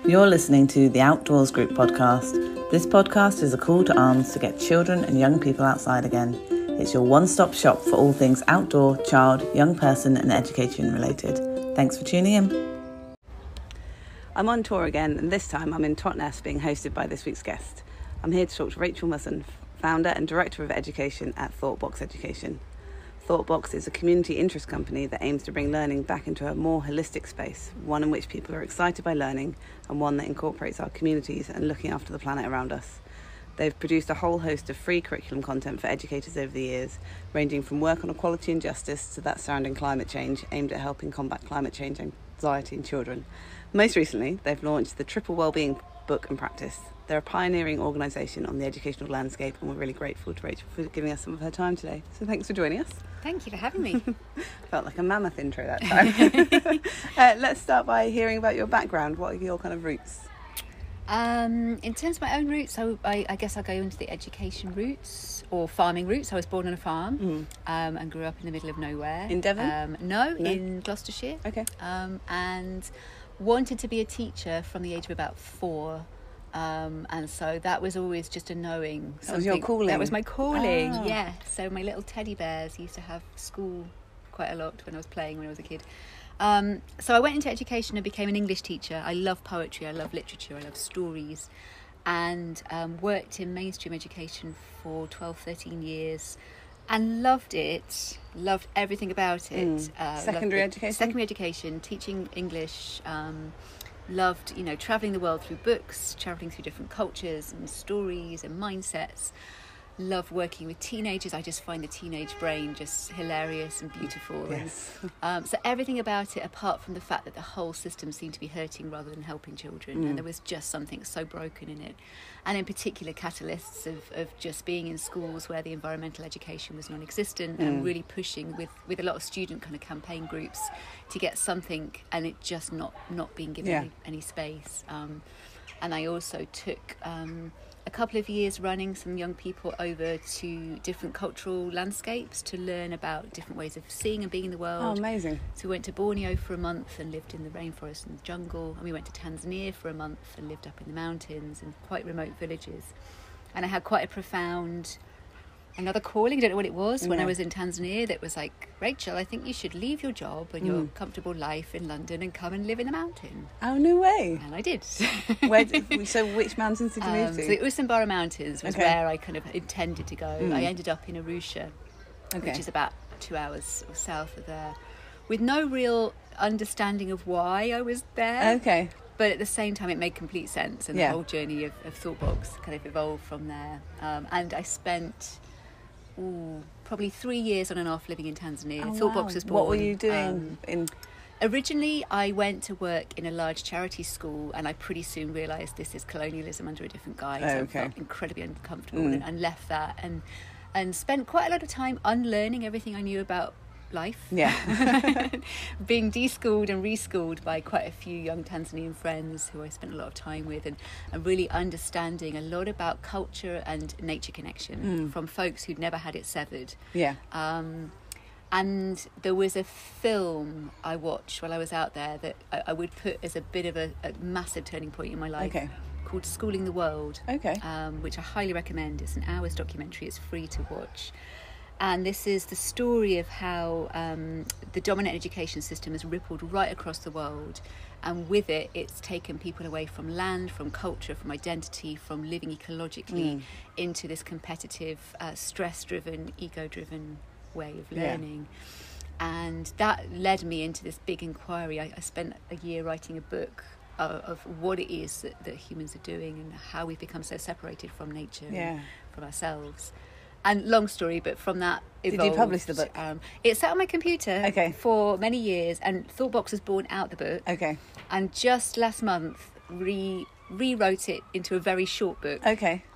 You're listening to the Outdoors Group podcast. This podcast is a call to arms to get children and young people outside again. It's your one-stop shop for all things outdoor, child, young person and education related. Thanks for tuning in. I'm on tour again, and this time I'm in Totnes being hosted by this week's guest. I'm here to talk to Rachel Musson, founder and director of education at ThoughtBox Education. ThoughtBox is a community interest company that aims to bring learning back into a more holistic space, one in which people are excited by learning and one that incorporates our communities and looking after the planet around us. They've produced a whole host of free curriculum content for educators over the years, ranging from work on equality and justice to that surrounding climate change, aimed at helping combat climate change anxiety in children. Most recently, they've launched the Triple Wellbeing Book and Practice. They're a pioneering organisation on the educational landscape, and we're really grateful to Rachel for giving us some of her time today. So thanks for joining us. Thank you for having me. Felt like a mammoth intro that time. Let's start by hearing about your background. What are your kind of roots? In terms of my own roots, I guess I'll go into the education roots or farming roots. I was born on a farm and grew up in the middle of nowhere. In Devon? No, in Gloucestershire. Okay. And wanted to be a teacher from the age of about 4. And so that was always just a knowing. That was your calling? That was my calling, yeah. So my little teddy bears used to have school quite a lot when I was playing when I was a kid. So I went into education and became an English teacher. I love poetry, I love literature, I love stories, and worked in mainstream education for 12, 13 years and loved it, loved everything about it. Secondary education? Secondary education, teaching English, loved, travelling the world through books, travelling through different cultures and stories and mindsets. Love working with teenagers. I just find the teenage brain just hilarious and beautiful. Yes. And, so everything about it, apart from the fact that the whole system seemed to be hurting rather than helping children, and there was just something so broken in it. And in particular, catalysts of just being in schools where the environmental education was non-existent, and really pushing with a lot of student kind of campaign groups to get something, and it just not being given any space. And I also took a couple of years running some young people over to different cultural landscapes to learn about different ways of seeing and being in the world. Oh, amazing. So we went to Borneo for a month and lived in the rainforest and the jungle, and we went to Tanzania for a month and lived up in the mountains and quite remote villages. And I had quite a profound another calling, I don't know what it was, when I was in Tanzania, that was like, Rachel, I think you should leave your job and your comfortable life in London and come and live in the mountain. Oh, no way. And I did. So which mountains did you move to? So the Usambara Mountains was where I kind of intended to go. I ended up in Arusha, which is about 2 hours south of there, with no real understanding of why I was there. Okay. But at the same time, it made complete sense, and the whole journey of ThoughtBox kind of evolved from there. And I spent probably 3 years on and off living in Tanzania. ThoughtBox was born. What were you doing Originally, I went to work in a large charity school, and I pretty soon realised this is colonialism under a different guise. I felt incredibly uncomfortable and left that, and spent quite a lot of time unlearning everything I knew about life. Being de-schooled and re-schooled by quite a few young Tanzanian friends who I spent a lot of time with, and really understanding a lot about culture and nature connection from folks who'd never had it severed. And there was a film I watched while I was out there that I would put as a bit of a massive turning point in my life, called Schooling the World, which I highly recommend. It's an hour's documentary, it's free to watch. And this is the story of how the dominant education system has rippled right across the world. And with it, it's taken people away from land, from culture, from identity, from living ecologically into this competitive, stress-driven, ego-driven way of learning. And that led me into this big inquiry. I spent a year writing a book of what it is that humans are doing and how we've become so separated from nature and from ourselves. And long story, but from that evolved. Did you publish the book? It sat on my computer for many years, and ThoughtBox was born out the book. And just last month, rewrote it into a very short book.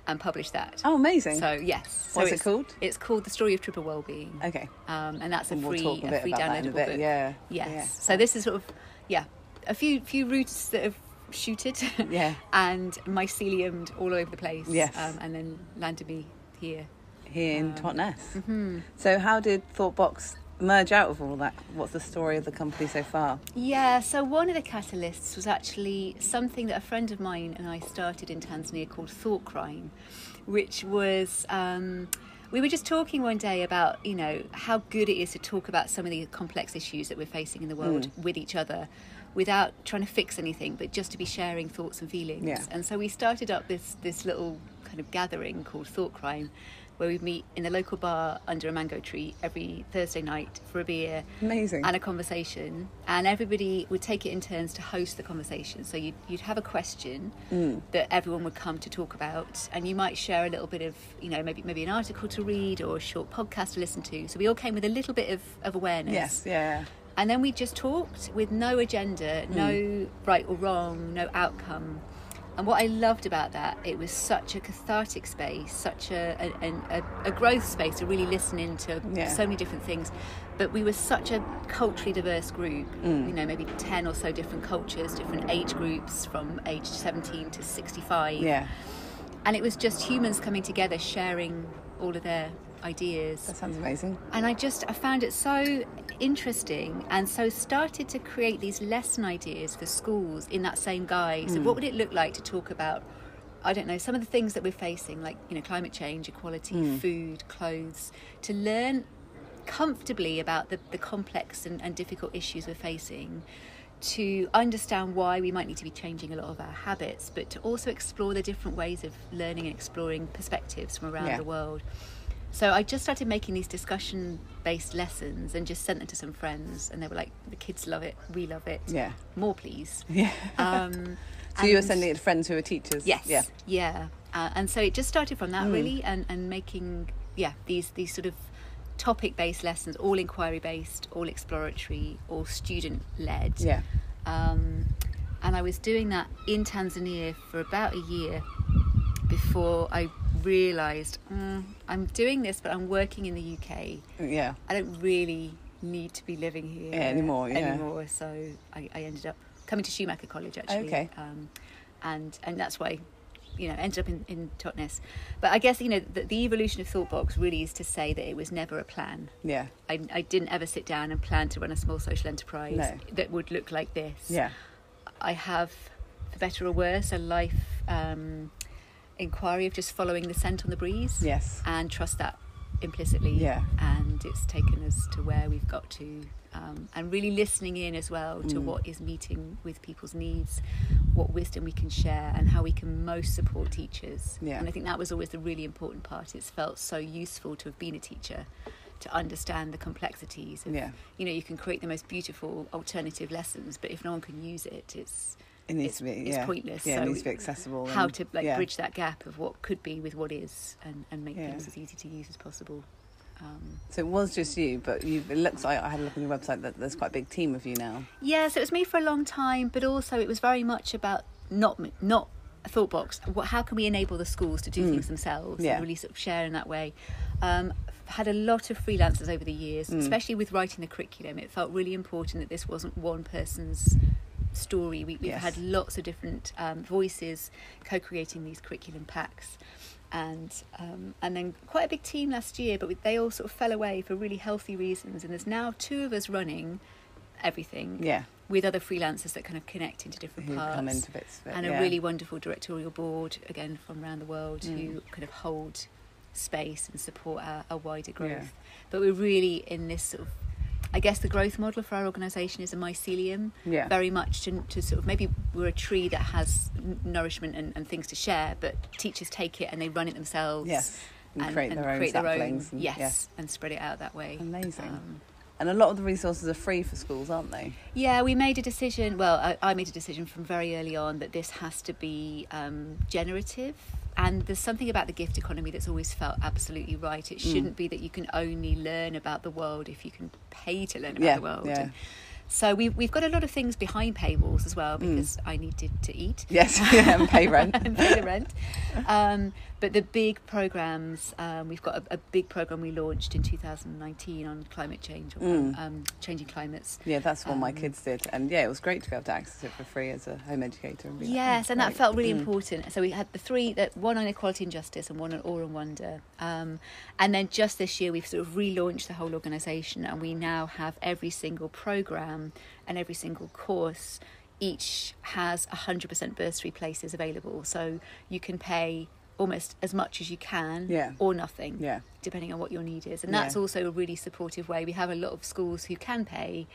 And published that. Oh, amazing. So, yes. What's it called? It's called The Story of Triple Wellbeing. And that's a free downloadable book. Yes. So this is sort of, a few routes that have shooted and myceliumed all over the place. And then landed me here. In Totnes. So how did ThoughtBox emerge out of all that? What's the story of the company so far? Yeah, so one of the catalysts was actually something that a friend of mine and I started in Tanzania called Thought Crime, which was... we were just talking one day about, you know, how good it is to talk about some of the complex issues that we're facing in the world with each other without trying to fix anything, but just to be sharing thoughts and feelings. Yeah. And so we started up this little kind of gathering called Thought Crime, where we meet in a local bar under a mango tree every Thursday night for a beer. Amazing. And a conversation. And everybody would take it in turns to host the conversation. So you'd have a question that everyone would come to talk about, and you might share a little bit of, you know, maybe an article to read or a short podcast to listen to. So we all came with a little bit of awareness. Yes, yeah. And then we just talked with no agenda, no right or wrong, no outcome. And what I loved about that, it was such a cathartic space, such a growth space to really listen into so many different things. But we were such a culturally diverse group, you know, maybe 10 or so different cultures, different age groups from age 17 to 65. Yeah. And it was just humans coming together, sharing all of their ideas. That sounds amazing. And I found it so interesting, and so started to create these lesson ideas for schools in that same guise of what would it look like to talk about, I don't know, some of the things that we're facing, like, you know, climate change, equality, food, clothes, to learn comfortably about the complex and difficult issues we're facing, to understand why we might need to be changing a lot of our habits, but to also explore the different ways of learning and exploring perspectives from around the world. So I just started making these discussion-based lessons and just sent them to some friends, and they were like, the kids love it, we love it, more please. Yeah. So you were sending it to friends who are teachers? Yes, yeah. And so it just started from that really, and making, these sort of topic-based lessons, all inquiry-based, all exploratory, all student-led. Yeah. And I was doing that in Tanzania for about a year before I realised I'm doing this, but I'm working in the UK. Yeah. I don't really need to be living here anymore. So I ended up coming to Schumacher College, actually. Okay. And that's why, you know, ended up in Totnes. But I guess, you know, the evolution of ThoughtBox really is to say that it was never a plan. Yeah. I didn't ever sit down and plan to run a small social enterprise that would look like this. Yeah. I have, for better or worse, a life inquiry of just following the scent on the breeze. Yes. And trust that implicitly. Yeah. And it's taken us to where we've got to. And really listening in as well to what is meeting with people's needs, what wisdom we can share, and how we can most support teachers. Yeah. And I think that was always the really important part. It's felt so useful to have been a teacher, to understand the complexities of, you know, you can create the most beautiful alternative lessons, but if no one can use it, it's pointless. Yeah, so it needs to be accessible. How to bridge that gap of what could be with what is, and make things as easy to use as possible. So it was just you, but it looks like, I had a look on your website, that there's quite a big team of you now. Yeah, so it was me for a long time, but also it was very much about not ThoughtBox. How can we enable the schools to do things themselves and really sort of share in that way? Had a lot of freelancers over the years, especially with writing the curriculum. It felt really important that this wasn't one person's story. We've had lots of different voices co-creating these curriculum packs. And then quite a big team last year, but they all sort of fell away for really healthy reasons. And there's now 2 of us running everything with other freelancers that kind of connect into different parts. Come into bits of it, and a really wonderful directorial board, again, from around the world, who kind of hold space and support our wider growth. Yeah. But we're really in this sort of, I guess the growth model for our organisation is a mycelium, very much to sort of, maybe we're a tree that has nourishment and things to share, but teachers take it and they run it themselves. Yes, and create their own saplings. And spread it out that way. Amazing. And a lot of the resources are free for schools, aren't they? Yeah, we made a decision, I made a decision from very early on that this has to be generative. And there's something about the gift economy that's always felt absolutely right. It shouldn't be that you can only learn about the world if you can pay to learn about the world. Yeah. And So we've got a lot of things behind paywalls as well, because I needed to eat. Yes, and pay rent. And pay the rent. But the big programmes, we've got a big programme we launched in 2019 on climate change, or changing climates. Yeah, that's what my kids did. And yeah, it was great to be able to access it for free as a home educator. And yes, and that felt really important. So we had one on equality and justice and one on awe and wonder. And then just this year, we've sort of relaunched the whole organisation, and we now have every single programme and every single course each has 100% bursary places available. So you can pay almost as much as you can or nothing, depending on what your need is. And that's also a really supportive way. We have a lot of schools who can pay,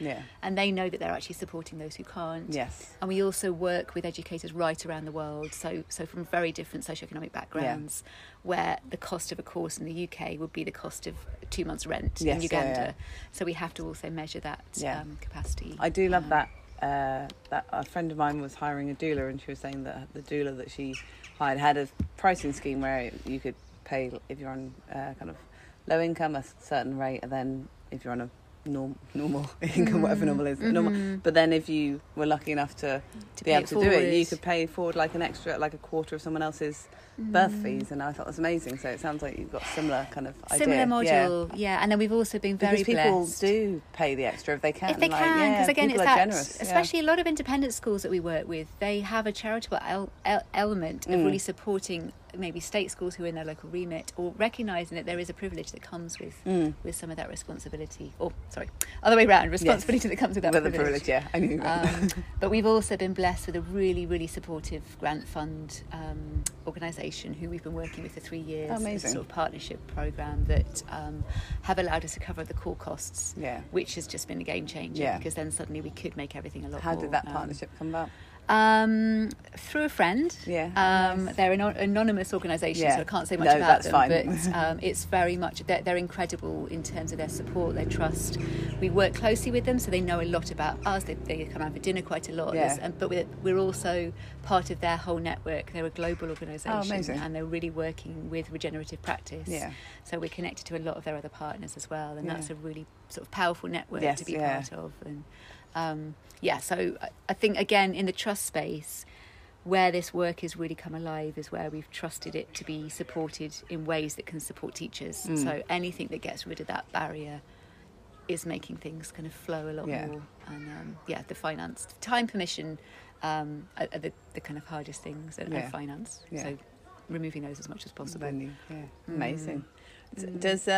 and they know that they're actually supporting those who can't. Yes. And we also work with educators right around the world, so from very different socioeconomic backgrounds, where the cost of a course in the UK would be the cost of 2 months' rent in Uganda. So we have to also measure that capacity. I do love that a friend of mine was hiring a doula, and she was saying that the doula that she hired had a pricing scheme where you could pay, if you're on kind of low income, a certain rate, and then if you're on a normal income, whatever normal is, normal. But then if you were lucky enough to be able to do it, you could pay forward like an extra, like a quarter of someone else's birth fees. And I thought that's amazing. So it sounds like you've got similar kind of idea. Similar module, and then we've also been very blessed. People do pay the extra if they can. Because again, it's that, generous, especially a lot of independent schools that we work with, they have a charitable element of really supporting maybe state schools who are in their local remit, or recognising that there is a privilege that comes with some of that responsibility, or other way around, responsibility that comes with that privilege. I knew that. But we've also been blessed with a really, really supportive grant fund organisation who we've been working with for 3 years. Amazing. A sort of partnership programme that have allowed us to cover the core costs, which has just been a game changer, because then suddenly we could make everything a lot more. How did that partnership come about? Through a friend. Nice. They're an anonymous organisation, so I can't say much about them. Fine. But it's very much, they're incredible in terms of their support, their trust. We work closely with them, so they know a lot about us. They come out for dinner quite a lot. But we're also part of their whole network. They're a global organisation, and they're really working with regenerative practice. So we're connected to a lot of their other partners as well, and that's a really sort of powerful network to be part of. And so I think, again, in the trust space, where this work has really come alive is where we've trusted it to be supported in ways that can support teachers. So anything that gets rid of that barrier is making things kind of flow a lot more. And the finance, time, permission are the kind of hardest things, and finance. So removing those as much as possible. Amazing. Does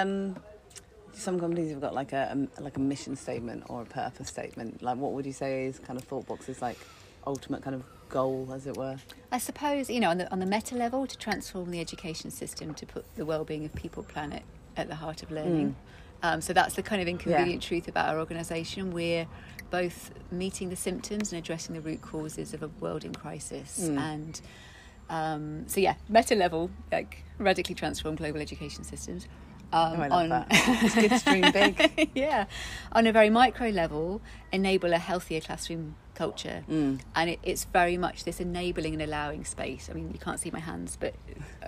some companies have got like a mission statement or a purpose statement? Like, what would you say is kind of ThoughtBox's like ultimate kind of goal, as it were? I suppose, on the meta level, to transform the education system to put the well-being of people, planet at the heart of learning. So that's the kind of inconvenient truth about our organisation. We're both meeting the symptoms and addressing the root causes of a world in crisis. And meta level, like radically transform global education systems. I love that. It's good to dream big. On a very micro level, enable a healthier classroom culture. And it's very much this enabling and allowing space. I mean, you can't see my hands, but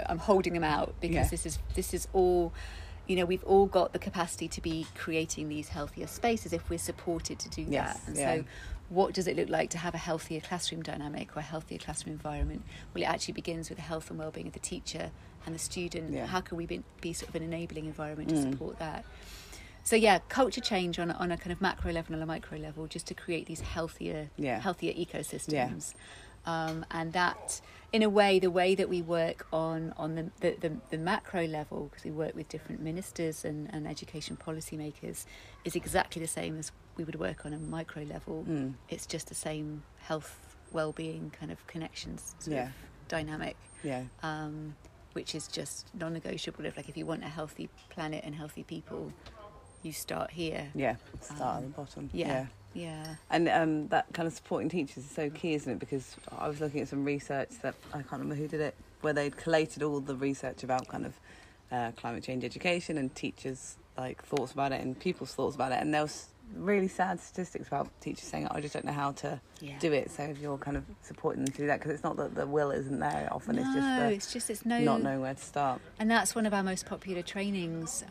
I'm holding them out, because this is all, we've all got the capacity to be creating these healthier spaces if we're supported to do that. And so what does it look like to have a healthier classroom dynamic or a healthier classroom environment? Well, it actually begins with the health and well-being of the teacher and the student. How can we be sort of an enabling environment to support that? So culture change on a kind of macro level and a micro level, just to create these healthier ecosystems. And that, in a way, the way that we work on the macro level, because we work with different ministers and education policymakers, is exactly the same as we would work on a micro level. It's just the same health, well-being kind of connections sort of dynamic. Which is just non-negotiable. If you want a healthy planet and healthy people, you start here. Start at the bottom. And that kind of supporting teachers is so key, isn't it? Because I was looking at some research that, I can't remember who did it, where they'd collated all the research about kind of climate change education and teachers' like thoughts about it and pupils' thoughts about it, and there was really sad statistics about teachers saying, I just don't know how to do it. So if you're kind of supporting them to do that, because it's not that the will isn't there often, it's not knowing where to start. And that's one of our most popular trainings,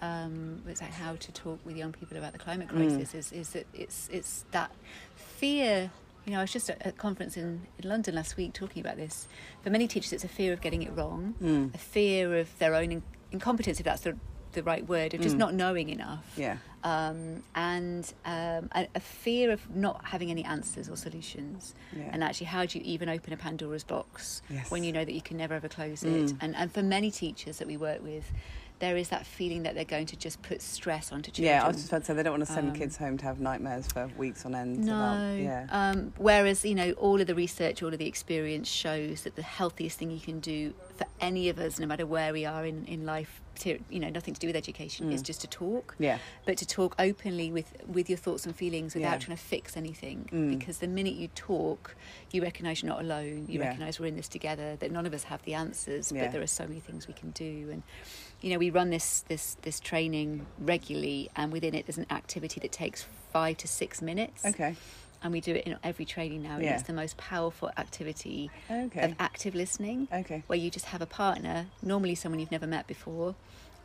it's like how to talk with young people about the climate crisis, is that it's that fear. I was just at a conference in London last week talking about this. For many teachers, it's a fear of getting it wrong, a fear of their own incompetence, if that's the right word, of just not knowing enough, and a fear of not having any answers or solutions. And actually, how do you even open a Pandora's box when you know that you can never ever close it? And for many teachers that we work with, there is that feeling that they're going to just put stress onto children. Yeah, I was just about to say, they don't want to send kids home to have nightmares for weeks on end. No. Whereas, all of the research, all of the experience shows that the healthiest thing you can do for any of us, no matter where we are in life, nothing to do with education, is just to talk. But to talk openly with your thoughts and feelings without trying to fix anything. Because the minute you talk, you recognise you're not alone. You recognise we're in this together, that none of us have the answers, but there are so many things we can do. And we run this training regularly, and within it there's an activity that takes 5 to 6 minutes. Okay. And we do it in every training now. And it's the most powerful activity of active listening, where you just have a partner, normally someone you've never met before,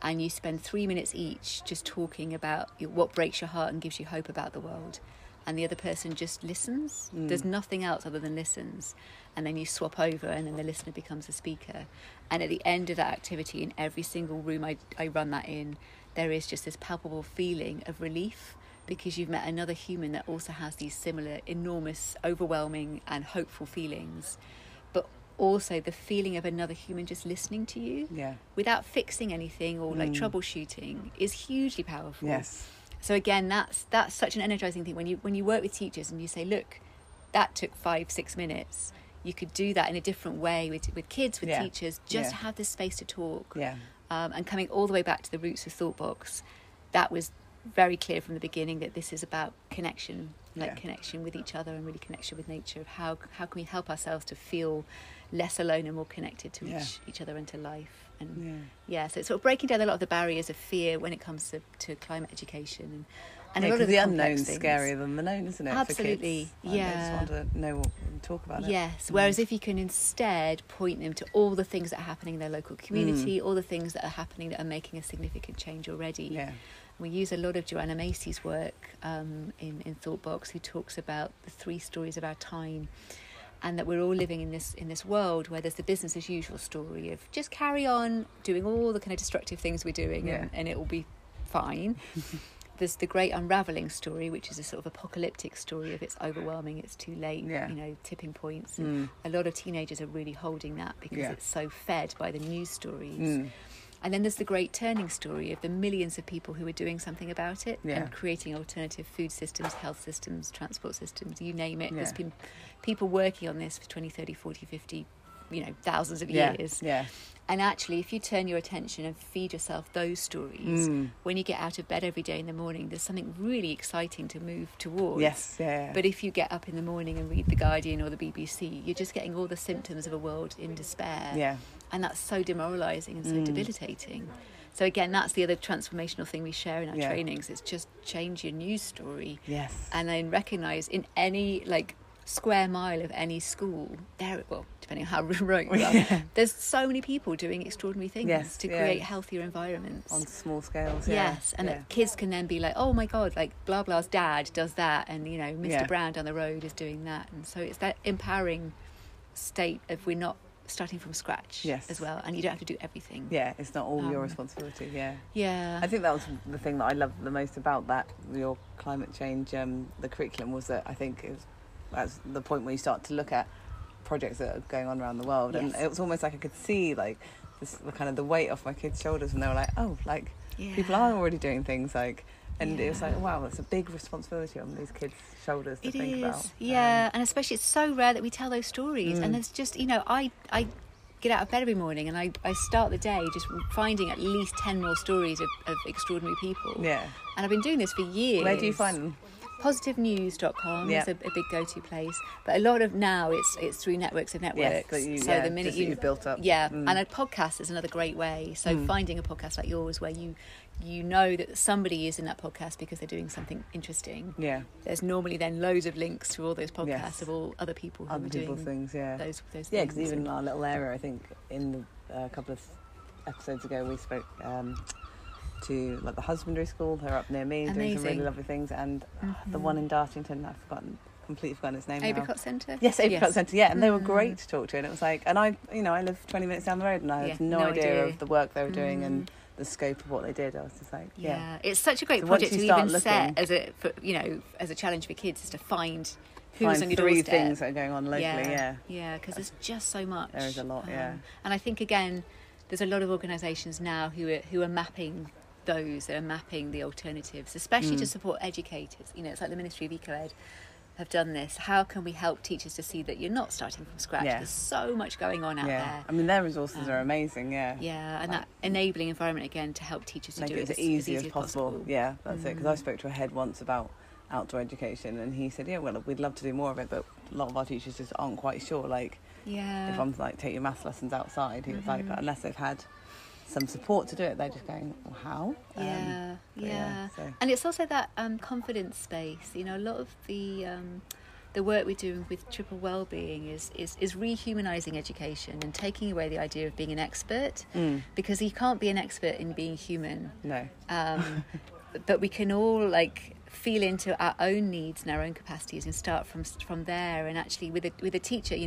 and you spend 3 minutes each just talking about what breaks your heart and gives you hope about the world. And the other person just listens. There's nothing else other than listens. And then you swap over, and then the listener becomes the speaker. And at the end of that activity, in every single room I run that in, there is just this palpable feeling of relief, because you've met another human that also has these similar, enormous, overwhelming and hopeful feelings. But also the feeling of another human just listening to you without fixing anything or troubleshooting is hugely powerful. Yes. So again, that's such an energizing thing when you work with teachers and you say, look, that took 5-6 minutes. You could do that in a different way with kids, with teachers, just have this space to talk. And coming all the way back to the roots of ThoughtBox, that was very clear from the beginning that this is about connection, connection with each other and really connection with nature, of how can we help ourselves to feel less alone and more connected to each other and to life. And so it's sort of breaking down a lot of the barriers of fear when it comes to climate education, and a lot of the unknown's things. Scarier than the known, isn't it? Absolutely. For kids? They just want to know and talk about it. Yes. Whereas if you can instead point them to all the things that are happening in their local community, all the things that are happening that are making a significant change already. We use a lot of Joanna Macy's work in ThoughtBox, who talks about the 3 stories of our time, and that we're all living in this world where there's the business as usual story of just carry on doing all the kind of destructive things we're doing and it will be fine. There's the great unravelling story, which is a sort of apocalyptic story of it's overwhelming, it's too late, tipping points. And a lot of teenagers are really holding that because it's so fed by the news stories. And then there's the great turning story of the millions of people who are doing something about it and creating alternative food systems, health systems, transport systems, you name it. There's been people working on this for 20, 30, 40, 50, thousands of years. And actually, if you turn your attention and feed yourself those stories, when you get out of bed every day in the morning, there's something really exciting to move towards. But if you get up in the morning and read The Guardian or the BBC, you're just getting all the symptoms of a world in despair. And that's so demoralising and so debilitating. So again, that's the other transformational thing we share in our trainings. It's just change your news story. And then recognise in any, square mile of any school, depending on how remote you are, there's so many people doing extraordinary things to create healthier environments on small scales. And that kids can then be like, oh my god, blah blah's dad does that, and Mr. Brown down the road is doing that. And so it's that empowering state of we're not starting from scratch as well, and you don't have to do everything. It's not all your responsibility. I think that was the thing that I loved the most about that, your climate change the curriculum, was that I think that's the point where you start to look at projects that are going on around the world, and it was almost like I could see the kind of the weight off my kids' shoulders, and they were like, people are already doing things and it was like, wow, that's a big responsibility on these kids' shoulders to think about. And especially it's so rare that we tell those stories, and there's just I get out of bed every morning and I start the day just finding at least 10 more stories of extraordinary people. And I've been doing this for years. Where do you find them? positivenews.com is a big go-to place, but a lot of now it's through networks of networks. The minute you've built up, and a podcast is another great way. So finding a podcast like yours where you know that somebody is in that podcast because they're doing something interesting. Yeah, there's normally then loads of links to all those podcasts of all other people who are doing things. Those things. Yeah, because even our little area, I think in a couple of episodes ago we spoke to like the husbandry school. They're up near me doing some really lovely things, and the one in Dartington, completely forgotten its name now. Apricot Centre? Yes, Apricot Centre, and they were great to talk to, and it was like, and I live 20 minutes down the road, and I had no idea of the work they were doing and the scope of what they did. I was just like, it's such a great project to even set as a challenge for kids, is to find who's on your doorstep. 3 things that are going on locally, because there's just so much. There is a lot, and I think again, there's a lot of organisations now who are mapping the alternatives, especially to support educators. It's like the Ministry of Eco-Ed have done this. How can we help teachers to see that you're not starting from scratch? There's so much going on out there. I mean, their resources are amazing, and that enabling environment again to help teachers to do it as easy as possible. Yeah, that's it. Because I spoke to a head once about outdoor education, and he said, well, we'd love to do more of it, but a lot of our teachers just aren't quite sure. Like, if I'm like, take your maths lessons outside, he was like, unless they've had some support to do it, they're just going, well, how? And it's also that confidence space. A lot of the work we're doing with triple wellbeing is rehumanising education and taking away the idea of being an expert, because you can't be an expert in being human. No. But we can all feel into our own needs and our own capacities and start from there. And actually with a teacher,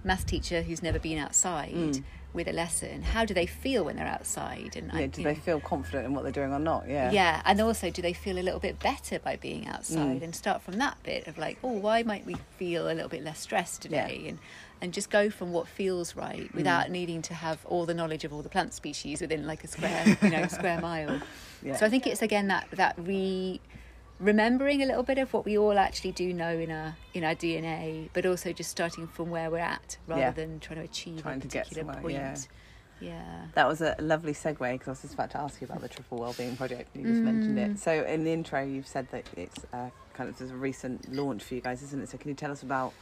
maths teacher who's never been outside with a lesson, how do they feel when they're outside? And do they feel confident in what they're doing or not? And also, do they feel a little bit better by being outside? And start from that bit of why might we feel a little bit less stressed today? And just go from what feels right without needing to have all the knowledge of all the plant species within a square square mile. So I think it's again that remembering a little bit of what we all actually do know in our DNA, but also just starting from where we're at rather than trying to achieve a particular point. That was a lovely segue, because I was just about to ask you about the Triple Wellbeing Project. You just mentioned it. So in the intro, you've said that it's there's a recent launch for you guys, isn't it? So can you tell us about,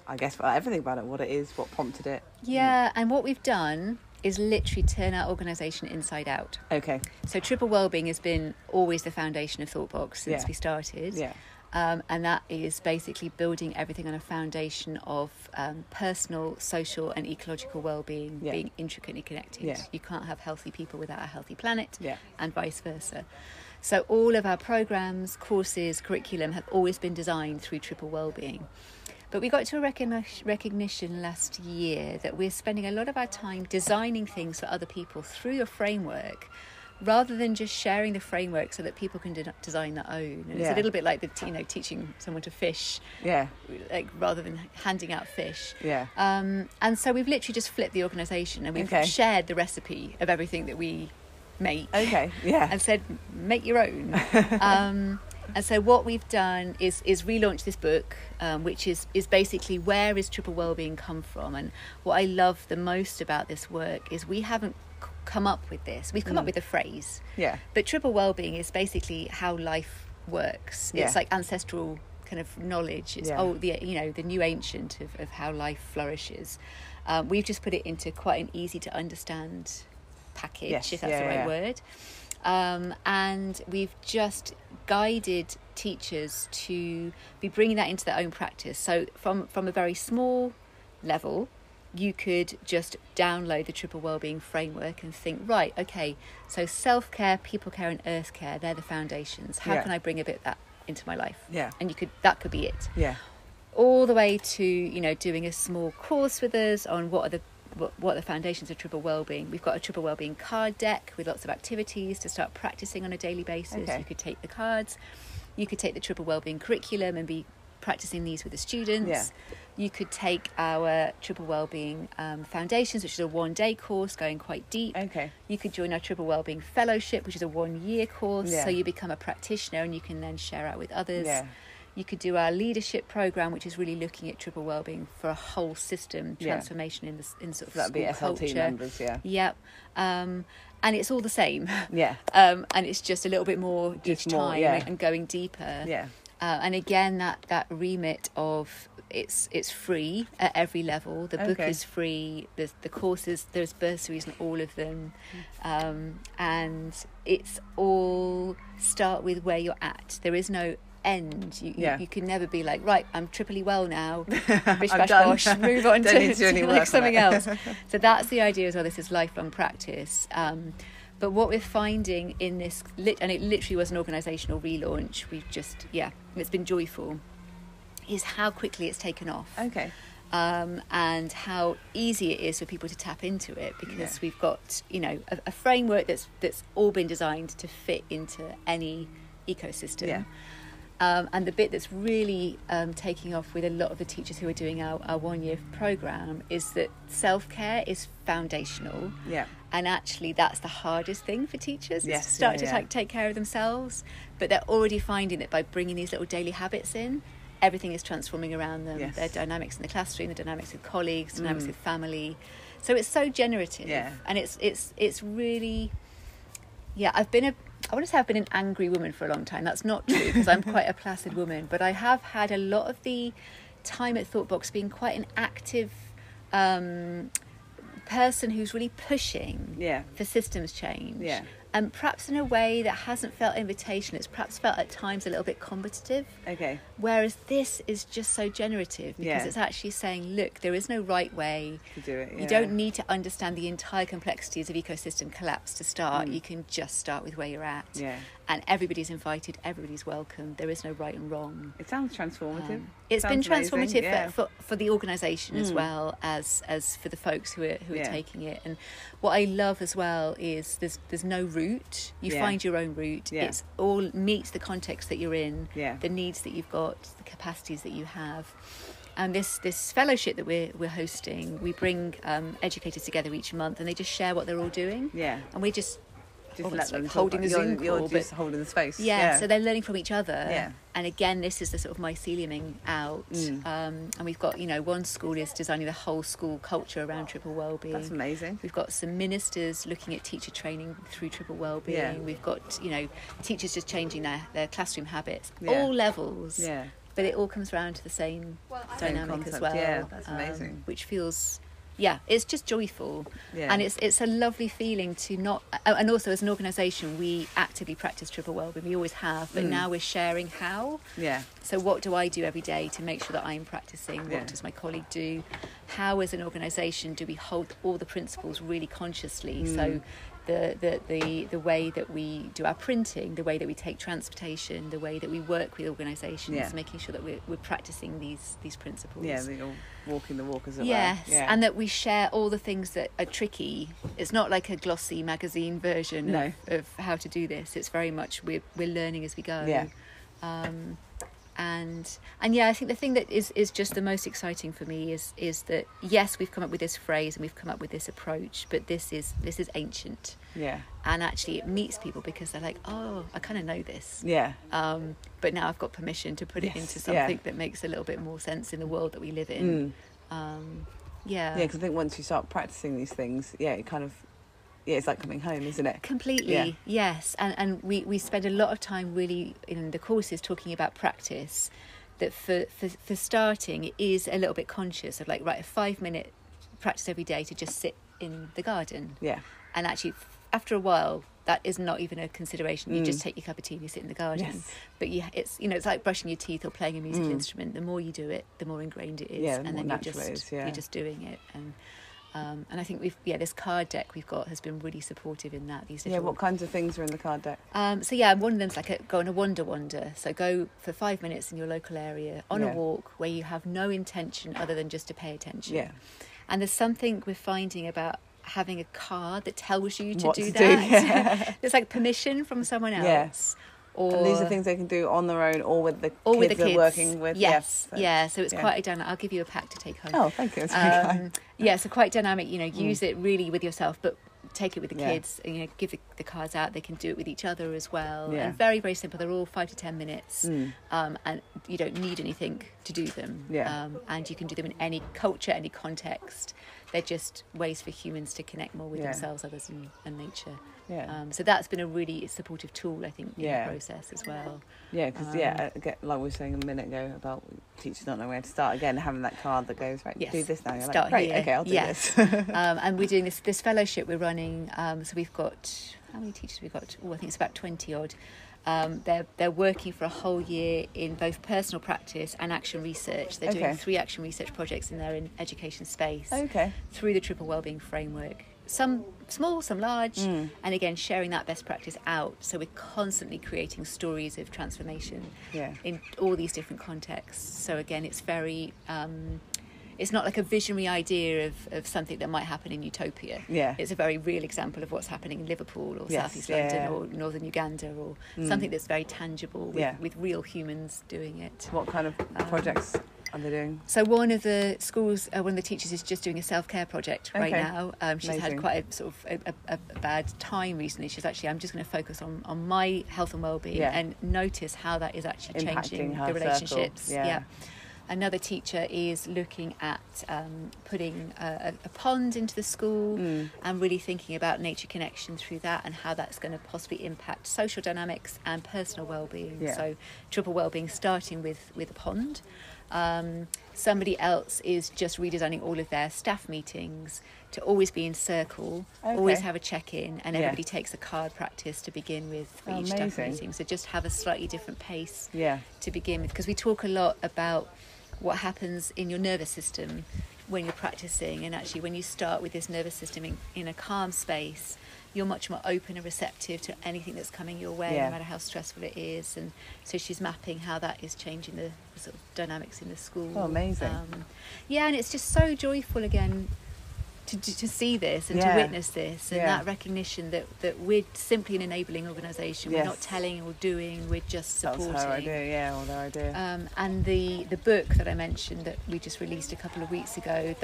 I guess, everything about it, what it is, what prompted it? And what we've done is literally turn our organisation inside out. Okay. So triple wellbeing has been always the foundation of ThoughtBox since we started. And that is basically building everything on a foundation of personal, social and ecological well-being being intricately connected. You can't have healthy people without a healthy planet, and vice versa. So all of our programmes, courses, curriculum have always been designed through triple wellbeing. But we got to a recognition last year that we're spending a lot of our time designing things for other people through a framework, rather than just sharing the framework so that people can design their own. And it's a little bit like teaching someone to fish, rather than handing out fish. And so we've literally just flipped the organisation, and we've shared the recipe of everything that we make. And said, make your own. And so what we've done is relaunch this book, which is basically, where is triple wellbeing come from? And what I love the most about this work is we haven't come up with this. We've come up with a phrase. But triple wellbeing is basically how life works. It's like ancestral kind of knowledge. It's the new ancient of how life flourishes. We've just put it into quite an easy to understand package, if that's the right word. And we've just guided teachers to be bringing that into their own practice. So from a very small level, you could just download the triple wellbeing framework and think, right, okay, so self-care, people care and earth care, they're the foundations. How can I bring a bit of that into my life? And that could be it. All the way to, doing a small course with us on what are the foundations of triple wellbeing. We've got a triple wellbeing card deck with lots of activities to start practicing on a daily basis. You could take the cards, you could take the triple wellbeing curriculum and be practicing these with the students. You could take our triple wellbeing foundations, which is a 1-day course going quite deep. You could join our triple wellbeing fellowship, which is a 1-year course, so you become a practitioner and you can then share out with others. You could do our leadership program, which is really looking at triple wellbeing for a whole system transformation in sort of that'd be SLT culture. Members, and it's all the same. And it's just a little bit more each time and going deeper. And again, that remit of it's free at every level. The book is free. There's the courses. There's bursaries in all of them, and it's all start with where you're at. There is no end. You can never be like, right, I'm triply well now, bish bash bosh, move on to like something else. So that's the idea as well. This is lifelong practice. But what we're finding in this, and it literally was an organisational relaunch, it's been joyful, is how quickly it's taken off. And how easy it is for people to tap into it, because we've got, a framework that's all been designed to fit into any ecosystem. And the bit that's really taking off with a lot of the teachers who are doing our 1 year programme is that self-care is foundational. And actually that's the hardest thing for teachers, is to start to take care of themselves. But they're already finding that by bringing these little daily habits in, everything is transforming around them. Their dynamics in the classroom, the dynamics with colleagues, dynamics with family. So it's so generative. And it's really... I want to say I've been an angry woman for a long time. That's not true, because I'm quite a placid woman. But I have had a lot of the time at ThoughtBox being quite an active person who's really pushing for systems change. And perhaps in a way that hasn't felt invitational. It's perhaps felt at times a little bit combative. Whereas this is just so generative, because it's actually saying, look, there is no right way to do it. You don't need to understand the entire complexities of ecosystem collapse to start. You can just start with where you're at. And everybody's invited, everybody's welcome. There is no right and wrong. It sounds transformative. It's been transformative for the organisation as well as for the folks who are taking it. And what I love as well is there's no route. You find your own route. It's all meets the context that you're in, the needs that you've got, the capacities that you have. And this fellowship that we're hosting, we bring educators together each month, and they just share what they're all doing. And we just let them holding a Zoom call. You're just holding the space. So they're learning from each other. And again, this is the sort of myceliuming out. And we've got, one school is designing the whole school culture around triple wellbeing. That's amazing. We've got some ministers looking at teacher training through triple wellbeing. We've got, teachers just changing their classroom habits, all levels. But it all comes around to the same dynamic as well. That's amazing. Which feels... it's just joyful, and it's a lovely feeling to not. And also, as an organisation, we actively practice triple wellbeing. We always have, but now we're sharing how. So, what do I do every day to make sure that I'm practicing? What does my colleague do? How, as an organisation, do we hold all the principles really consciously? So, the way that we do our printing, the way that we take transportation, the way that we work with organisations, making sure that we're practicing these principles. You're walking the walk, as it were. And that we share all the things that are tricky. It's not like a glossy magazine version of how to do this. It's very much we're learning as we go. And I think the thing that is just the most exciting for me is that yes, we've come up with this phrase and we've come up with this approach, but this is ancient. And actually it meets people because they're like, oh, I kind of know this. But now I've got permission to put it into something that makes a little bit more sense in the world that we live in. Because I think once you start practicing these things, it kind of it's like coming home, isn't it? Completely, yes. And we spend a lot of time really in the courses talking about practice, that for starting, it is a little bit conscious of like, right, a 5-minute practice every day to just sit in the garden. And actually, after a while, that is not even a consideration. You just take your cup of tea and you sit in the garden. But it's like brushing your teeth or playing a musical instrument. The more you do it, the more ingrained it is. And then you're just doing it. And I think this card deck we've got has been really supportive in that. What kinds of things are in the card deck? One of them's like go on a wander. So go for 5 minutes in your local area on a walk where you have no intention other than just to pay attention. And there's something we're finding about having a card that tells you to do that. It's like permission from someone else. And these are things they can do on their own or with the kids they're working with. So it's quite dynamic. I'll give you a pack to take home. Oh, thank you. That's very kind. So quite dynamic. Use it really with yourself, but take it with the kids. And, give the cards out. They can do it with each other as well. And very, very simple. They're all 5 to 10 minutes, and you don't need anything to do them. And you can do them in any culture, any context. they're just ways for humans to connect more with themselves, others, and nature. Yeah. So that's been a really supportive tool, I think, in the process as well. Yeah, because like we were saying a minute ago about teachers don't know where to start. Again, having that card that goes, right, do this now. You're start like, great, here. okay, I'll do this. And we're doing this fellowship we're running. So we've got, how many teachers we've got? I think it's about 20 odd. They're working for a whole year in both personal practice and action research. They're doing 3 action research projects in their education space through the Triple Wellbeing Framework. Some small, some large, and again sharing that best practice out. So we're constantly creating stories of transformation in all these different contexts. So again, it's very it's not like a visionary idea of something that might happen in utopia. It's a very real example of what's happening in Liverpool or South East London or northern Uganda, or something that's very tangible with real humans doing it. What kind of projects are they doing? So one of the schools, one of the teachers is just doing a self-care project right now. She's had quite a sort of a bad time recently. She's actually, I'm just going to focus on my health and well-being and notice how that is actually changing the relationships. Another teacher is looking at putting a pond into the school and really thinking about nature connection through that and how that's going to possibly impact social dynamics and personal well-being. So triple well-being starting with a pond. Somebody else is just redesigning all of their staff meetings to always be in circle, always have a check-in, and everybody takes a card practice to begin with for each staff meeting. So just have a slightly different pace to begin with, because we talk a lot about what happens in your nervous system when you're practicing, and actually when you start with this nervous system in a calm space, you're much more open and receptive to anything that's coming your way, no matter how stressful it is. And so she's mapping how that is changing the sort of dynamics in the school. Oh, amazing. And it's just so joyful again to see this and to witness this, and that recognition that we're simply an enabling organisation. We're not telling or doing, we're just supporting. That's her idea, or their idea. And the book that I mentioned that we just released a couple of weeks ago,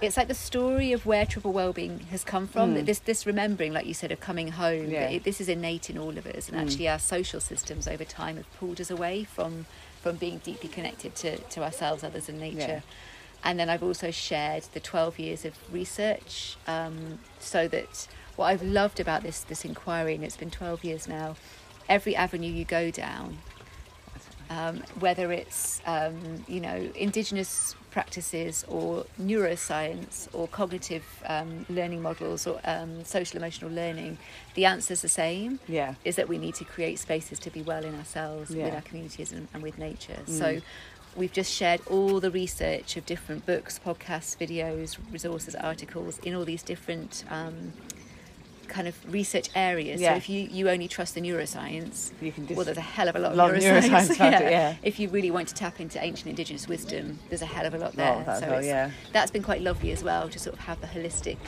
it's like the story of where triple wellbeing has come from. This remembering, like you said, of coming home. This is innate in all of us, and actually our social systems over time have pulled us away from being deeply connected to ourselves, others, and nature. And then I've also shared the 12 years of research, so that what I've loved about this inquiry, and it's been 12 years now, every avenue you go down, whether it's indigenous practices or neuroscience or cognitive learning models or social emotional learning, the answer's the same, is that we need to create spaces to be well in ourselves, with our communities and with nature. So we've just shared all the research of different books, podcasts, videos, resources, articles in all these different kind of research areas. So if you only trust the neuroscience, you can just, there's a hell of a lot of neuroscience about it, If you really want to tap into ancient indigenous wisdom, there's a hell of a lot there. That's been quite lovely as well, to sort of have the holistic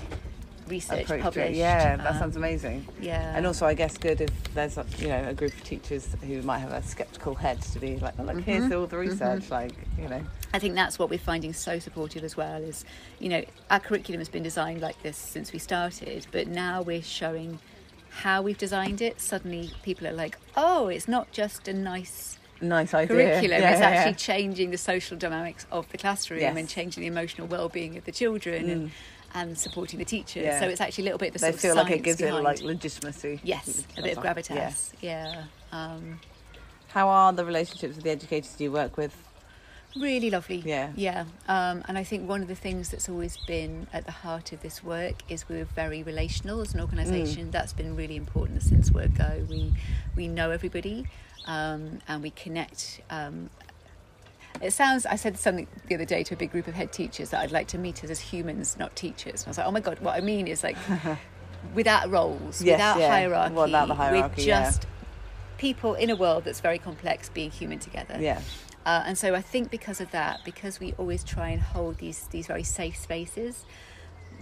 research published. That sounds amazing. And also I guess good if there's a group of teachers who might have a sceptical head to be like, here's all the research, I think that's what we're finding so supportive as well, is our curriculum has been designed like this since we started, but now we're showing how we've designed it. Suddenly people are like, oh, it's not just a nice idea. Curriculum, it's actually changing the social dynamics of the classroom and changing the emotional well-being of the children and supporting the teachers. So it's actually a little bit the sort of science like it gives behind. it like legitimacy. A bit of gravitas. How are the relationships with the educators you work with? Really lovely. And I think one of the things that's always been at the heart of this work is we're very relational as an organisation. That's been really important since word go. We know everybody, and we connect. I said something the other day to a big group of head teachers that I'd like to meet us as humans, not teachers. And I was like, oh my God, what I mean is like without roles, without hierarchy, without the hierarchy, with just people in a world that's very complex being human together. And so I think because of that, because we always try and hold these very safe spaces,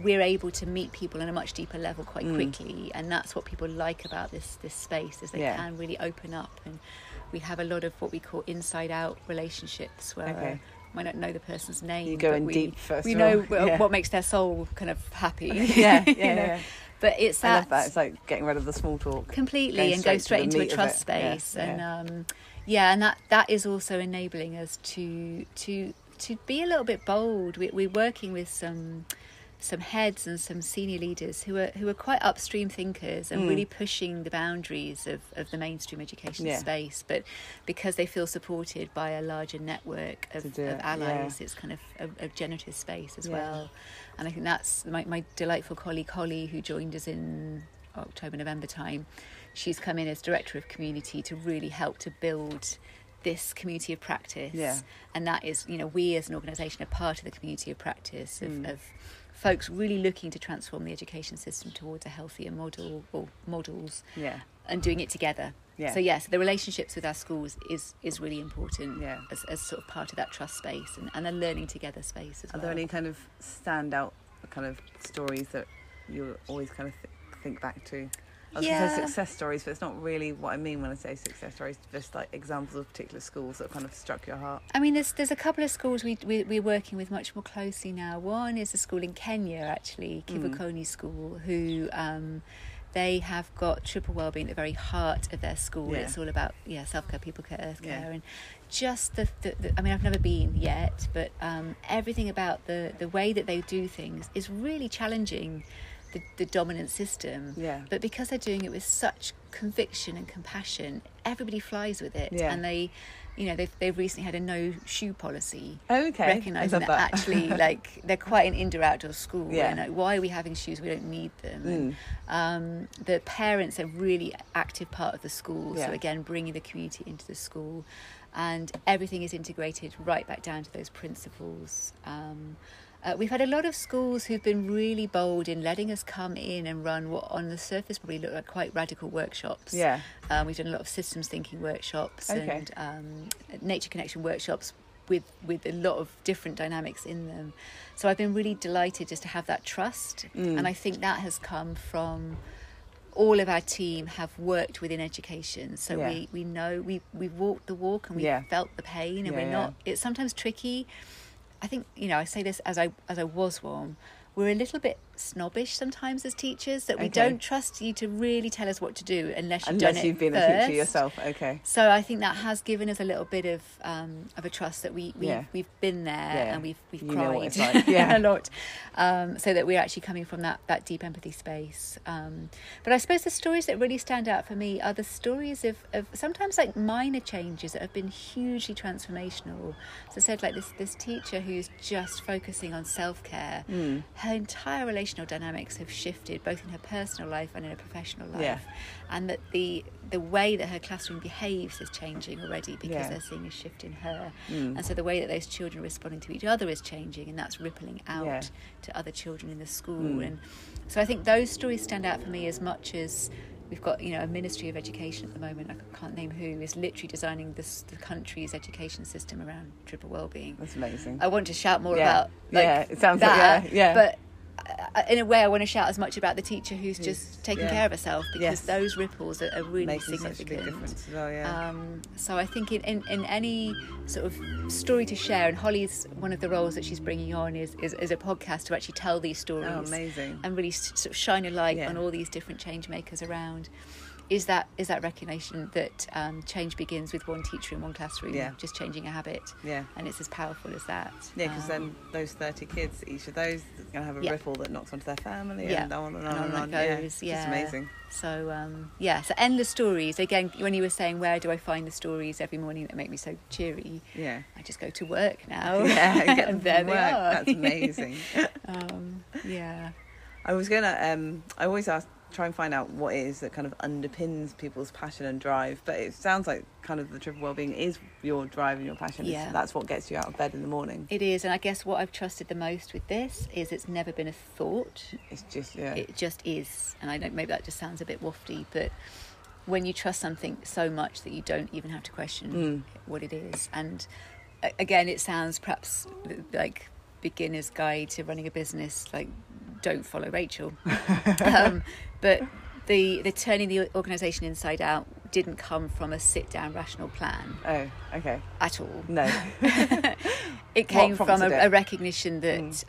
we're able to meet people on a much deeper level quite quickly, and that's what people like about this space, is they can really open up. And we have a lot of what we call inside-out relationships, where I don't know the person's name. You go in deep first. We know what makes their soul kind of happy. But it's that. I love that. It's like getting rid of the small talk completely and go straight into a trust space. And that is also enabling us to to be a little bit bold. We're working with some heads and some senior leaders who are quite upstream thinkers and really pushing the boundaries of the mainstream education space, but because they feel supported by a larger network of allies, it's kind of a generative space as well. And I think that's my delightful colleague Holly, who joined us in October, November time. She's come in as Director of Community to really help to build this community of practice. And that is, we as an organisation are part of the community of practice of folks really looking to transform the education system towards a healthier model or models, and doing it together. So the relationships with our schools is really important as sort of part of that trust space and a learning together space as well. Are there any kind of standout kind of stories that you always kind of think back to? I was going to say success stories, but it's not really what I mean when I say success stories, just like examples of particular schools that kind of struck your heart. I mean, there's a couple of schools we're working with much more closely now. One is a school in Kenya, actually, Kivukoni School, who they have got triple wellbeing at the very heart of their school. It's all about self-care, people care, earth care, and just the I mean, I've never been yet, but everything about the way that they do things is really challenging the dominant system, but because they're doing it with such conviction and compassion, everybody flies with it. And they, they've recently had a no shoe policy, recognising that actually, like, they're quite an indoor outdoor school. Why are we having shoes? We don't need them. And the parents are really active part of the school, so again bringing the community into the school, and everything is integrated right back down to those principles. We've had a lot of schools who've been really bold in letting us come in and run what on the surface probably look like quite radical workshops. We've done a lot of systems thinking workshops and nature connection workshops with a lot of different dynamics in them. So I've been really delighted just to have that trust. And I think that has come from all of our team have worked within education. So we know, we've walked the walk and we've felt the pain, and we're not, it's sometimes tricky. I think, I say this as I was one, we're a little bit snobbish sometimes as teachers, that we don't trust you to really tell us what to do unless you've been a teacher yourself. So I think that has given us a little bit of a trust that we've been there and we've cried what it's like. A lot, so that we're actually coming from that deep empathy space. But I suppose the stories that really stand out for me are the stories of sometimes like minor changes that have been hugely transformational. So I said, like this teacher who's just focusing on self-care, her entire relational dynamics have shifted both in her personal life and in her professional life, and that the way that her classroom behaves is changing already because they're seeing a shift in her, and so the way that those children are responding to each other is changing, and that's rippling out to other children in the school. And so I think those stories stand out for me as much as we've got, a Ministry of Education at the moment, I can't name who, is literally designing the country's education system around triple wellbeing. That's amazing. I want to shout more about it sounds that, like but in a way I want to shout as much about the teacher who's just taking care of herself, because those ripples are really making significant. such a big difference as well. So I think in any sort of story to share, and Holly's one of the roles that she's bringing on is a podcast to actually tell these stories. Amazing. And really sort of shine a light on all these different change makers around. Is that recognition that change begins with one teacher in one classroom, just changing a habit, and it's as powerful as that. Because then those 30 kids, each of those is going to have a ripple that knocks onto their family and on and on and on. Goes. It's amazing. So so endless stories. Again, when you were saying where do I find the stories every morning that make me so cheery, I just go to work now. And get them and there from work. They are. That's amazing. I was gonna I always try and find out what it is that kind of underpins people's passion and drive, but it sounds like kind of the triple wellbeing is your drive and your passion. That's what gets you out of bed in the morning. It is, and I guess what I've trusted the most with this is it's never been a thought. It's just it just is. And I know maybe that just sounds a bit wafty, but when you trust something so much that you don't even have to question what it is. And again, it sounds perhaps like beginner's guide to running a business, like don't follow Rachel. But the turning the organisation inside out didn't come from a sit-down rational plan. At all. No. It came from a recognition that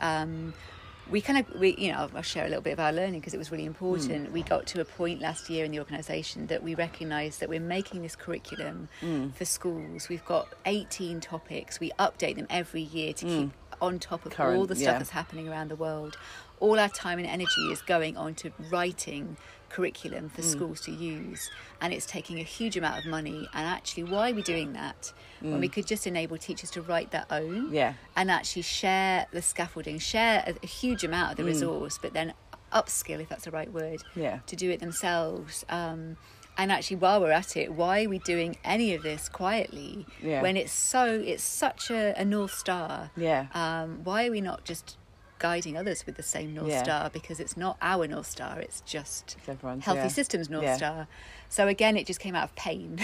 I'll share a little bit of our learning because it was really important. We got to a point last year in the organisation that we recognised that we're making this curriculum for schools. We've got 18 topics. We update them every year to keep on top of all the stuff that's happening around the world. All our time and energy is going on to writing curriculum for schools to use, and it's taking a huge amount of money. And actually, why are we doing that when we could just enable teachers to write their own and actually share the scaffolding, share a huge amount of the resource, but then upskill, if that's the right word, to do it themselves. And actually, while we're at it, why are we doing any of this quietly when it's such a North Star? Why are we not just guiding others with the same North Star? Because it's not our North Star, it's just Healthy Systems North Star. So again, it just came out of pain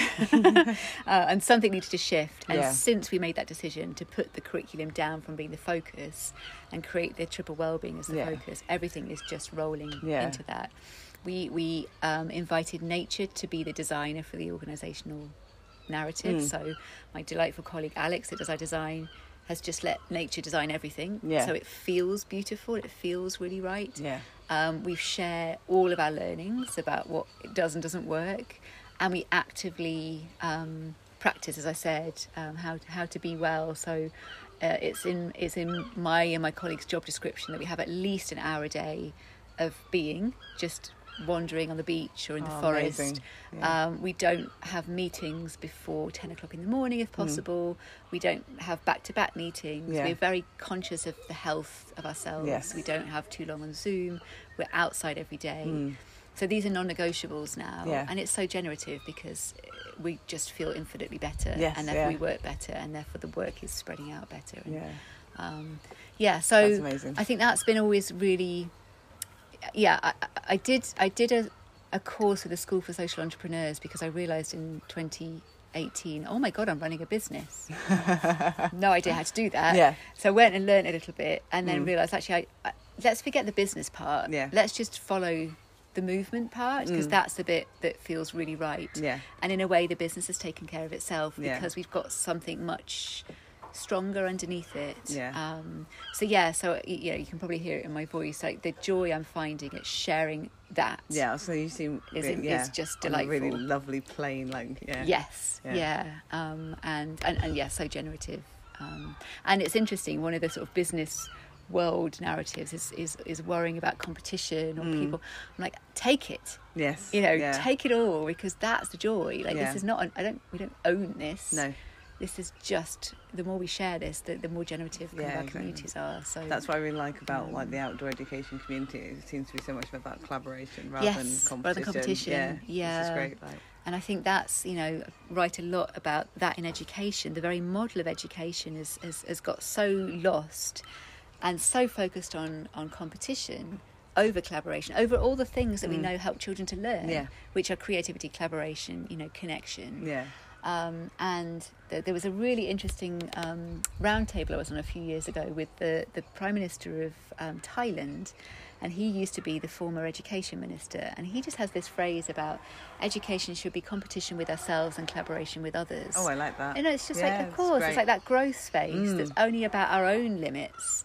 and something needed to shift. And since we made that decision to put the curriculum down from being the focus and create the triple wellbeing as the focus, everything is just rolling into that. We invited nature to be the designer for the organisational narrative. So my delightful colleague Alex that does our design has just let nature design everything, so it feels beautiful, it feels really right. We share all of our learnings about what it does and doesn't work, and we actively practice, as I said, how to be well. So it's in my and my colleagues' job description that we have at least an hour a day of being, just wandering on the beach or in the forest. We don't have meetings before 10 o'clock in the morning if possible. We don't have back-to-back meetings. We're very conscious of the health of ourselves. We don't have too long on Zoom. We're outside every day. So these are non-negotiables now, and it's so generative because we just feel infinitely better, and therefore we work better, and therefore the work is spreading out better. And, so that's amazing. I think that's been always really I did a course with the School for Social Entrepreneurs because I realised in 2018, oh my God, I'm running a business. No idea how to do that. So I went and learned a little bit and then realised actually let's forget the business part. Let's just follow the movement part because that's the bit that feels really right. And in a way the business has taken care of itself because we've got something much stronger underneath it. So you can probably hear it in my voice, like the joy I'm finding at sharing that. So you seem is just delightful. Really lovely plain, and so generative. And it's interesting, one of the sort of business world narratives is worrying about competition or people. I'm like, take it. Take it all, because that's the joy. This is not we don't own this. No. This is just, the more we share this, the more generative our communities are. So that's what I really like about the outdoor education community. It seems to be so much about collaboration rather than competition. Which is great. And I think that's, write a lot about that in education. The very model of education has got so lost and so focused on competition over collaboration, over all the things that we know help children to learn, which are creativity, collaboration, connection. And there was a really interesting roundtable I was on a few years ago with the Prime Minister of Thailand, and he used to be the former education minister, and he just has this phrase about education should be competition with ourselves and collaboration with others. Oh, I like that. It's just of course, it's like that growth space that's only about our own limits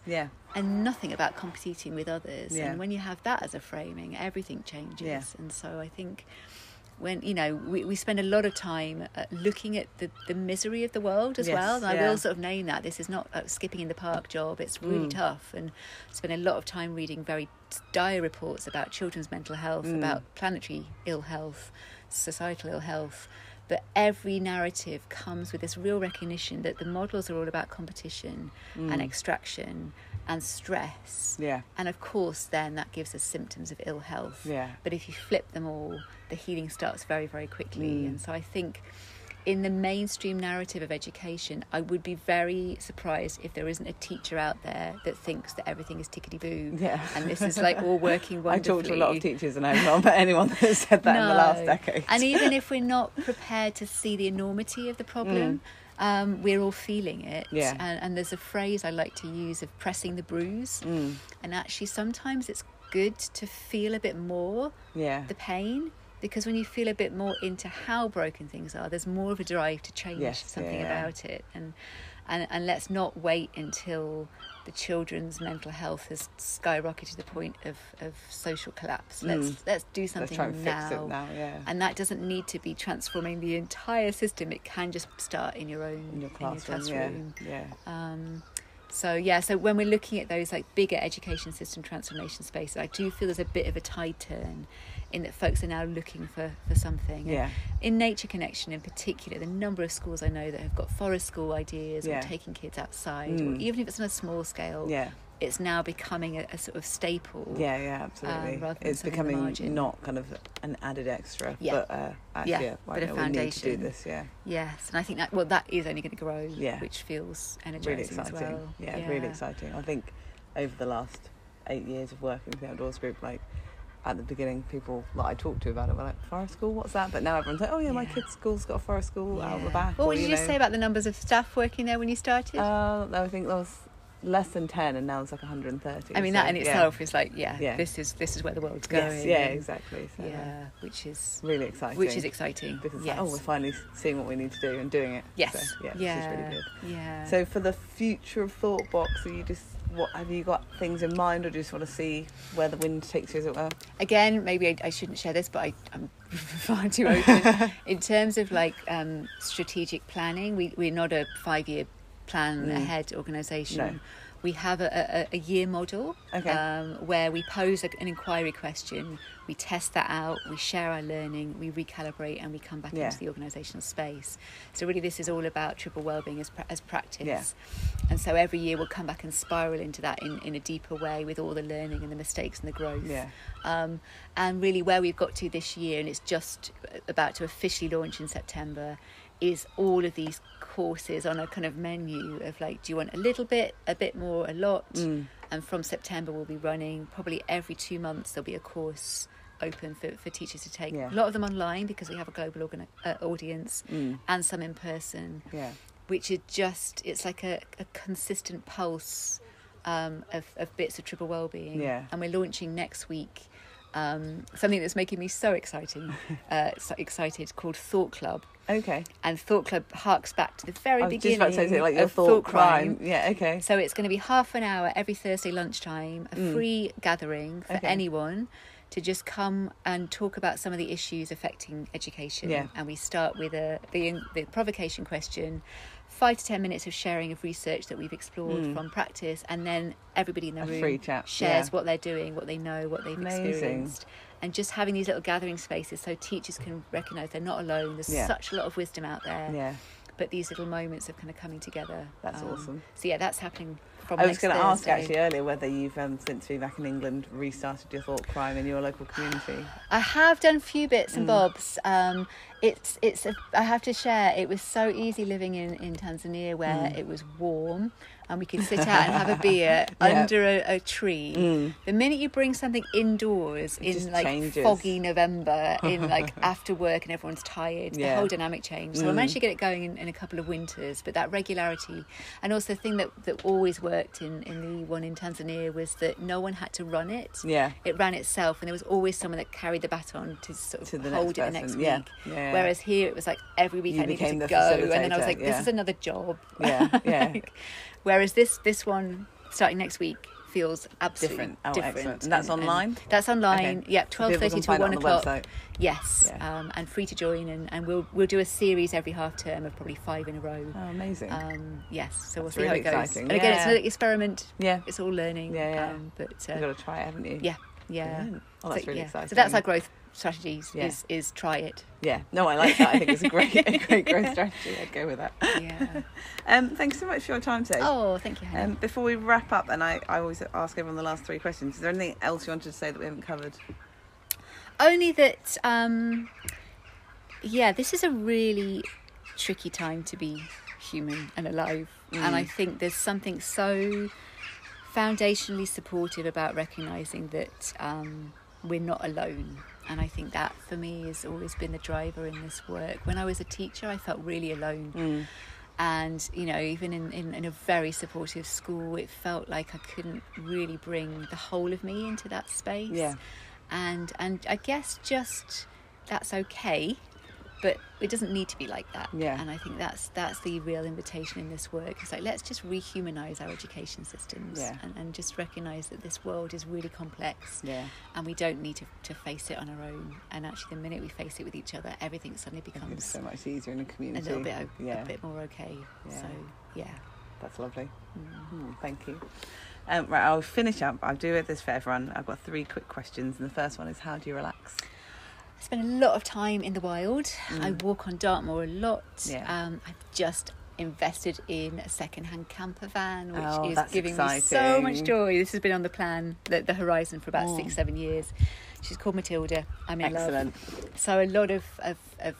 and nothing about competing with others. And when you have that as a framing, everything changes. And so I think when we spend a lot of time looking at the misery of the world as well, and I will sort of name that this is not a skipping in the park job. It's really tough, and spend a lot of time reading very dire reports about children's mental health, about planetary ill health, societal ill health. But every narrative comes with this real recognition that the models are all about competition and extraction and stress. And of course then that gives us symptoms of ill health. But if you flip them all, the healing starts very, very quickly. And so I think in the mainstream narrative of education, I would be very surprised if there isn't a teacher out there that thinks that everything is tickety-boo and this is all working wonderfully. I talked to a lot of teachers and I've not met anyone that has said that in the last decade. And even if we're not prepared to see the enormity of the problem, we're all feeling it. And there's a phrase I like to use of pressing the bruise. And actually sometimes it's good to feel a bit more the pain, because when you feel a bit more into how broken things are, there's more of a drive to change something about it. And let's not wait until the children's mental health has skyrocketed to the point of social collapse. Let's do something now. Fix it now, yeah. And that doesn't need to be transforming the entire system. It can just start in your classroom. So when we're looking at those like bigger education system transformation spaces, I do feel there's a bit of a tide turn in that folks are now looking for something. And in Nature Connection in particular, the number of schools I know that have got forest school ideas or taking kids outside, or even if it's on a small scale, it's now becoming a sort of staple. Absolutely. It's becoming not kind of an added extra, but actually, bit of foundation. We need to do this, Yes, and I think that is only going to grow, which feels energizing really exciting. as well. Really exciting. I think over the last 8 years of working with the Outdoors Group, like, at the beginning, people that I talked to about it were like, forest school, what's that? But now everyone's like, my kid's school's got a forest school out the back. What did you say about the numbers of staff working there when you started? I think there was less than 10, and now it's like 130. I mean, that in itself is like, this is where the world's going. Yes, exactly. So, which is really exciting. Because we're finally seeing what we need to do and doing it. Yes. So, which is really good. Yeah. So for the future of ThoughtBox, are you just... What have you got things in mind, or do you just want to see where the wind takes you, as it were? Again, maybe I shouldn't share this, but I'm far too open. In terms of like strategic planning, we're not a 5-year plan ahead organisation. No. We have a year model where we pose an inquiry question, we test that out, we share our learning, we recalibrate, and we come back into the organisational space. So really this is all about triple wellbeing as practice. And so every year we'll come back and spiral into that in a deeper way with all the learning and the mistakes and the growth. And really where we've got to this year, and it's just about to officially launch in September, is all of these courses on a kind of menu of like, do you want a little bit, a bit more, a lot? And from September we'll be running probably every 2 months there'll be a course open for teachers to take. A lot of them online because we have a global audience, and some in person, which is just, it's like a consistent pulse of bits of triple wellbeing. And we're launching next week something that's making me so excited called Thought Club. And Thought Club harks back to the very beginning just about to say, like, your of Thought Crime. So it's going to be half an hour every Thursday lunchtime, a free gathering for anyone to just come and talk about some of the issues affecting education. And we start with the provocation question, 5 to 10 minutes of sharing of research that we've explored from practice, and then everybody in the room shares what they're doing, what they know, what they've experienced. And just having these little gathering spaces so teachers can recognise they're not alone. There's such a lot of wisdom out there. But these little moments of kind of coming together. That's awesome. So that's happening from I was next going to ask Thursday. actually earlier whether you've, since being back in England, restarted your Thought Crime in your local community. I have done a few bits and bobs. I have to share, it was so easy living in Tanzania where it was warm and we could sit out and have a beer under a tree. The minute you bring something indoors in like changes. Foggy November, in like after work and everyone's tired, the whole dynamic changed. So I managed to get it going in a couple of winters, but that regularity, and also the thing that always worked in the one in Tanzania was that no one had to run it. It ran itself, and there was always someone that carried the baton to sort of hold it the next week. Whereas here it was like every week I needed to go, and then I was like, this is another job. Whereas this one starting next week feels absolutely different. Excellent. And that's online? That's online. 12:30 to 1 o'clock. Yes. Yeah. And free to join, and we'll do a series every half term of probably 5 in a row. Oh, amazing. Yes. So we'll see really how it goes. Exciting. And again, it's an experiment. It's all learning. But you've got to try it, haven't you? Yeah. Oh, that's really exciting. So that's our growth strategies is try it. No, I like that. I think it's a great growth strategy. I'd go with that. Thanks so much for your time today. Oh, thank you, Hannah. Before we wrap up, and I always ask everyone the last 3 questions, is there anything else you wanted to say that we haven't covered? Only that this is a really tricky time to be human and alive, and I think there's something so foundationally supportive about recognising that we're not alone. And I think that for me has always been the driver in this work. When I was a teacher, I felt really alone. And, even in a very supportive school, it felt like I couldn't really bring the whole of me into that space. And I guess just that's okay. But it doesn't need to be like that. Yeah. And I think that's the real invitation in this work. It's like, let's just rehumanise our education systems, and just recognise that this world is really complex, and we don't need to face it on our own. And actually, the minute we face it with each other, everything suddenly becomes so much easier in a community. A bit more okay. So, That's lovely. Thank you. Right, I'll finish up. I'll do this for everyone. I've got 3 quick questions, and the first one is, how do you relax? I spend a lot of time in the wild. I walk on Dartmoor a lot. I've just invested in a second-hand camper van, which is giving me so much joy. This has been on the plan, the horizon, for about 6-7 years. She's called Matilda. I'm in love. So a lot of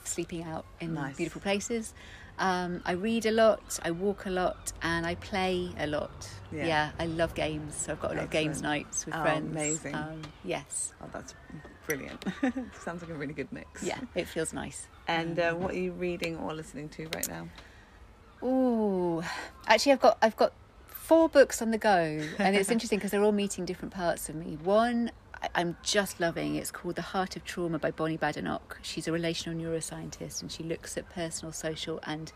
sleeping out in beautiful places. I read a lot, I walk a lot, and I play a lot. I love games, so I've got a lot of games nights with friends. Amazing. Yes. Oh, that's brilliant. Sounds like a really good mix. Yeah, it feels nice. And what are you reading or listening to right now? Ooh, actually I've got 4 books on the go, and it's interesting because they're all meeting different parts of me. One I'm just loving, it's called The Heart of Trauma by Bonnie Badenoch. She's a relational neuroscientist, and she looks at personal, social and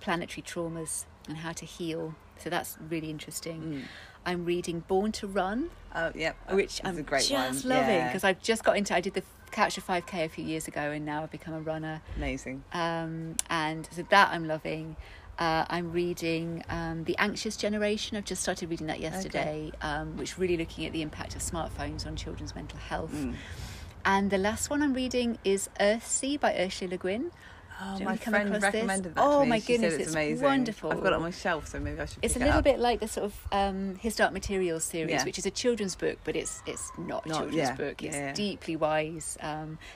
planetary traumas and how to heal. So that's really interesting. I'm reading Born to Run, which I'm just loving, because I've just got into, I did the Couch to 5K a few years ago, and now I've become a runner. Amazing. And so that I'm loving. I'm reading The Anxious Generation. I've just started reading that yesterday, which really looking at the impact of smartphones on children's mental health. And the last one I'm reading is Earthsea by Ursula Le Guin. Oh, my friend recommended that to me. Oh my goodness, it's amazing. Wonderful. I've got it on my shelf, so maybe I should pick it up. It's a little bit like the sort of His Dark Materials series, which is a children's book, but it's not a children's book. It's deeply wise.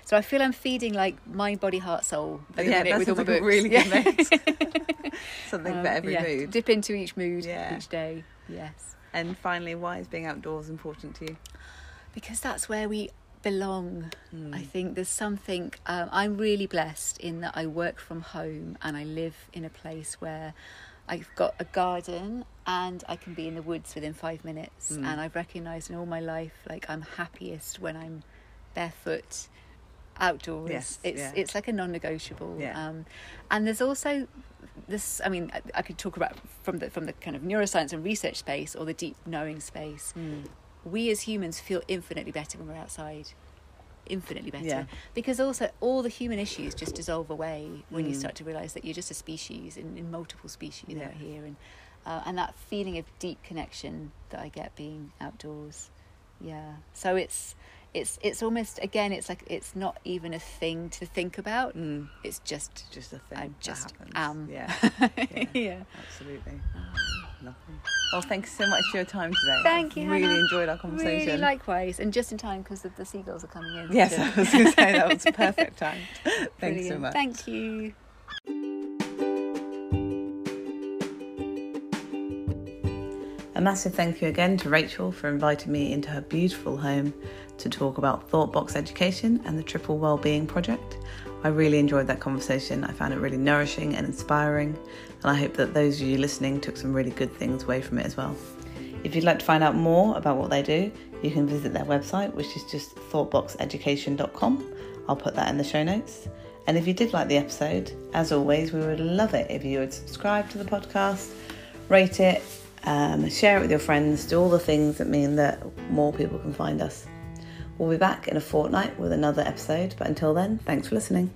So I feel I'm feeding like mind, body, heart, soul at the minute with all my books. Really good mix. Something for every mood. Dip into each mood each day. Yes. And finally, why is being outdoors important to you? Because that's where we belong. I think there's something, I'm really blessed in that I work from home and I live in a place where I've got a garden and I can be in the woods within 5 minutes. And I've recognised in all my life, like, I'm happiest when I'm barefoot outdoors. It's like a non-negotiable. And there's also this, I mean, I could talk about from the kind of neuroscience and research space or the deep knowing space. We as humans feel infinitely better when we're outside. Infinitely better. Because also all the human issues just dissolve away when you start to realise that you're just a species in multiple species out here. And that feeling of deep connection that I get being outdoors. So it's almost, again, it's like it's not even a thing to think about. It's just a thing. I just am. Absolutely. Lovely. Well, thanks so much for your time today. Thank you, Really Hannah. enjoyed our conversation. Really, likewise, and just in time because the seagulls are coming in. Yes, I was going to say that was perfect time. Thanks so much. Thank you. A massive thank you again to Rachel for inviting me into her beautiful home to talk about ThoughtBox Education and the Triple Wellbeing Project. I really enjoyed that conversation. I found it really nourishing and inspiring, and I hope that those of you listening took some really good things away from it as well. If you'd like to find out more about what they do, you can visit their website, which is just thoughtboxeducation.com. I'll put that in the show notes. And if you did like the episode, as always, we would love it if you would subscribe to the podcast, rate it, share it with your friends, do all the things that mean that more people can find us. We'll be back in a fortnight with another episode, but until then, thanks for listening.